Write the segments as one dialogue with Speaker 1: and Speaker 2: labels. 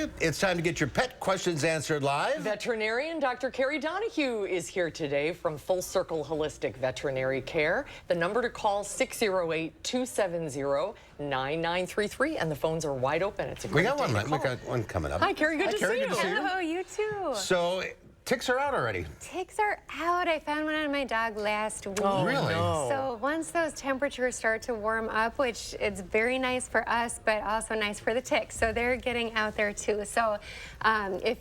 Speaker 1: right, it's time to get your pet questions answered live.
Speaker 2: Veterinarian Dr. Carrie Donahue is here today from Full Circle Holistic Veterinary Care. The number to call 608-270-9933, and the phones are wide open. It's a great
Speaker 1: We got one coming up.
Speaker 2: Hi, Carrie. Good to see you.
Speaker 3: Hello, you too.
Speaker 1: So, ticks are out already.
Speaker 3: Ticks are out. I found one on my dog last week.
Speaker 2: Oh,
Speaker 1: really?
Speaker 2: No.
Speaker 3: So once those temperatures start to warm up, which it's very nice for us, but also nice for the ticks. So they're getting out there too. So if,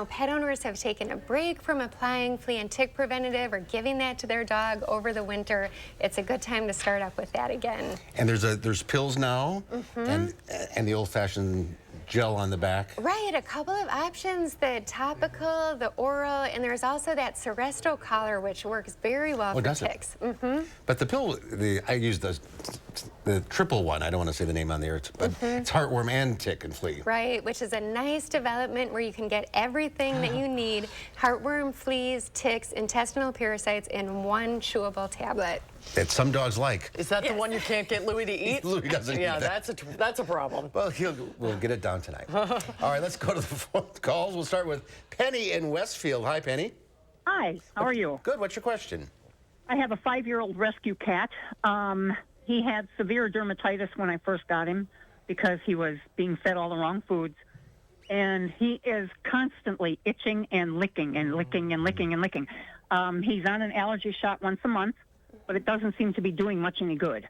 Speaker 3: pet owners have taken a break from applying flea and tick preventative or giving that to their dog over the winter, it's a good time to start up with that again.
Speaker 1: And there's pills now, and the old-fashioned gel on the back.
Speaker 3: Right, a couple of options, the topical, the oral, and there's also that Seresto collar, which works very well for ticks.
Speaker 1: But the pill, I use the triple one. I don't want to say the name on there, but it's heartworm and tick and flea.
Speaker 3: Right, which is a nice development where you can get everything that you need, heartworm, fleas, ticks, intestinal parasites in one chewable tablet.
Speaker 1: That some dogs like.
Speaker 2: Is that the one you can't get Louie to eat?
Speaker 1: Louie doesn't eat that.
Speaker 2: That's a problem.
Speaker 1: Well, we'll get it down tonight. All right, let's go to the phone calls. We'll start with Penny in Westfield. Hi, Penny.
Speaker 4: Hi, how are you?
Speaker 1: Good. What's your question?
Speaker 4: I have a 5-year-old rescue cat. He had severe dermatitis when I first got him because he was being fed all the wrong foods. And he is constantly itching and licking and licking and licking and licking. He's on an allergy shot once a month, but it doesn't seem to be doing much any good.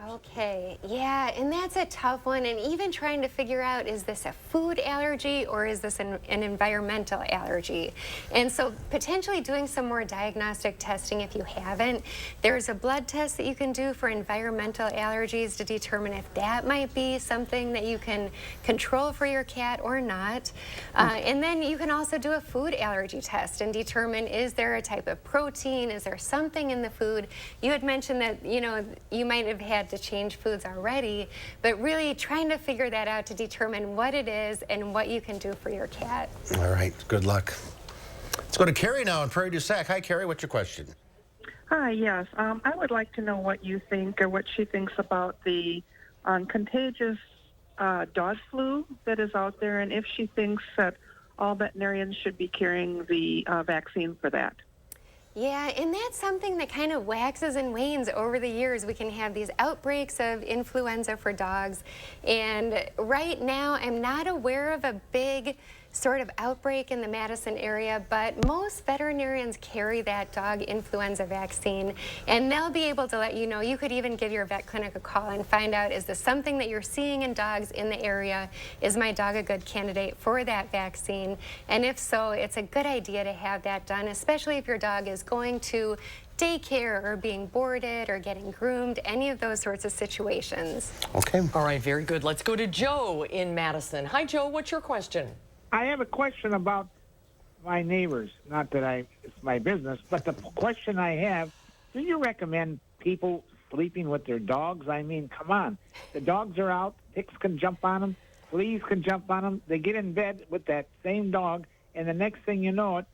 Speaker 3: Okay, yeah, and that's a tough one, and even trying to figure out, is this a food allergy or is this an environmental allergy? And so potentially doing some more diagnostic testing if you haven't. There's a blood test that you can do for environmental allergies to determine if that might be something that you can control for your cat or not. And then you can also do a food allergy test and determine, is there a type of protein, is there something in the food? You had mentioned that, you might have had to change foods already, but really trying to figure that out to determine what it is and what you can do for your cat.
Speaker 1: All right, good luck. Let's go to Carrie now in Prairie du Sac. Hi, Carrie, what's your question?
Speaker 5: Hi, yes. I would like to know what you think or what she thinks about the contagious dog flu that is out there, and if she thinks that all veterinarians should be carrying the vaccine for that.
Speaker 3: Yeah, and that's something that kind of waxes and wanes over the years. We can have these outbreaks of influenza for dogs, and right now I'm not aware of a big sort of outbreak in the Madison area, but most veterinarians carry that dog influenza vaccine, and they'll be able to let you know. You could even give your vet clinic a call and find out, is this something that you're seeing in dogs in the area? Is my dog a good candidate for that vaccine? And if so, it's a good idea to have that done, especially if your dog is going to daycare or being boarded or getting groomed, any of those sorts of situations.
Speaker 1: Okay.
Speaker 2: All right, very good. Let's go to Joe in Madison. Hi, Joe. What's your question?
Speaker 6: I have a question about my neighbors. Not that it's my business, but the question I have, do you recommend people sleeping with their dogs? I mean, come on. The dogs are out. Ticks can jump on them. Fleas can jump on them. They get in bed with that same dog, and the next thing you know it,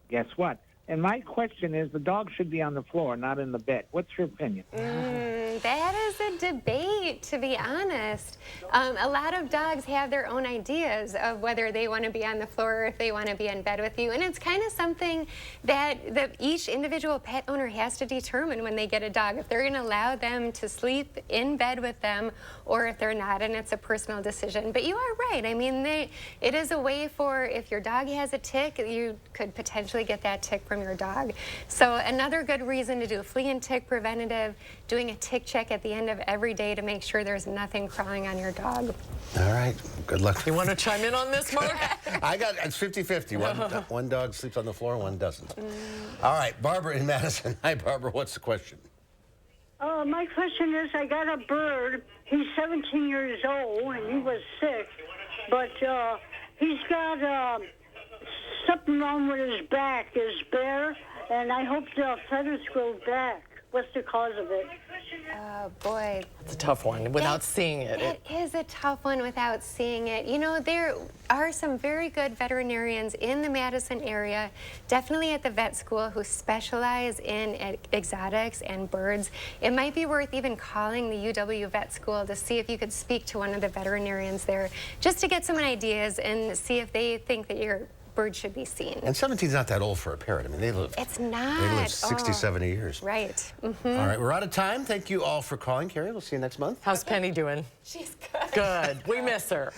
Speaker 6: guess what? And my question is, the dog should be on the floor, not in the bed. What's your opinion?
Speaker 3: That is a debate, to be honest. A lot of dogs have their own ideas of whether they want to be on the floor or if they want to be in bed with you. And it's kind of something that each individual pet owner has to determine when they get a dog, if they're going to allow them to sleep in bed with them or if they're not, and it's a personal decision. But you are right. I mean, it is a way for, if your dog has a tick, you could potentially get that tick from your dog. So another good reason to do flea and tick preventative, doing a tick check at the end of every day to make sure there's nothing crawling on your dog.
Speaker 1: All right, good luck.
Speaker 2: You want to chime in on this, Mark?
Speaker 1: It's 50-50. One dog sleeps on the floor, one doesn't. All right, Barbara in Madison. Hi, Barbara, what's the question?
Speaker 7: My question is, I got a bird. He's 17 years old, and he was sick, but he's got something wrong with his back, his bear, and I hope the feathers grow back. What's the cause of it?
Speaker 3: Oh, boy.
Speaker 2: It's a tough one without seeing it.
Speaker 3: It is a tough one without seeing it. You know, there are some very good veterinarians in the Madison area, definitely at the vet school, who specialize in exotics and birds. It might be worth even calling the UW Vet School to see if you could speak to one of the veterinarians there, just to get some ideas and see if they think that your bird should be seen.
Speaker 1: And 17's not that old for a parrot. I mean, they live.
Speaker 3: It's not.
Speaker 1: They live 60, 70 years.
Speaker 3: Right.
Speaker 1: All right, we're out of time. Thank you all for calling, Carrie. We'll see you next month.
Speaker 2: How's Penny doing?
Speaker 3: She's good.
Speaker 2: Good. We miss her.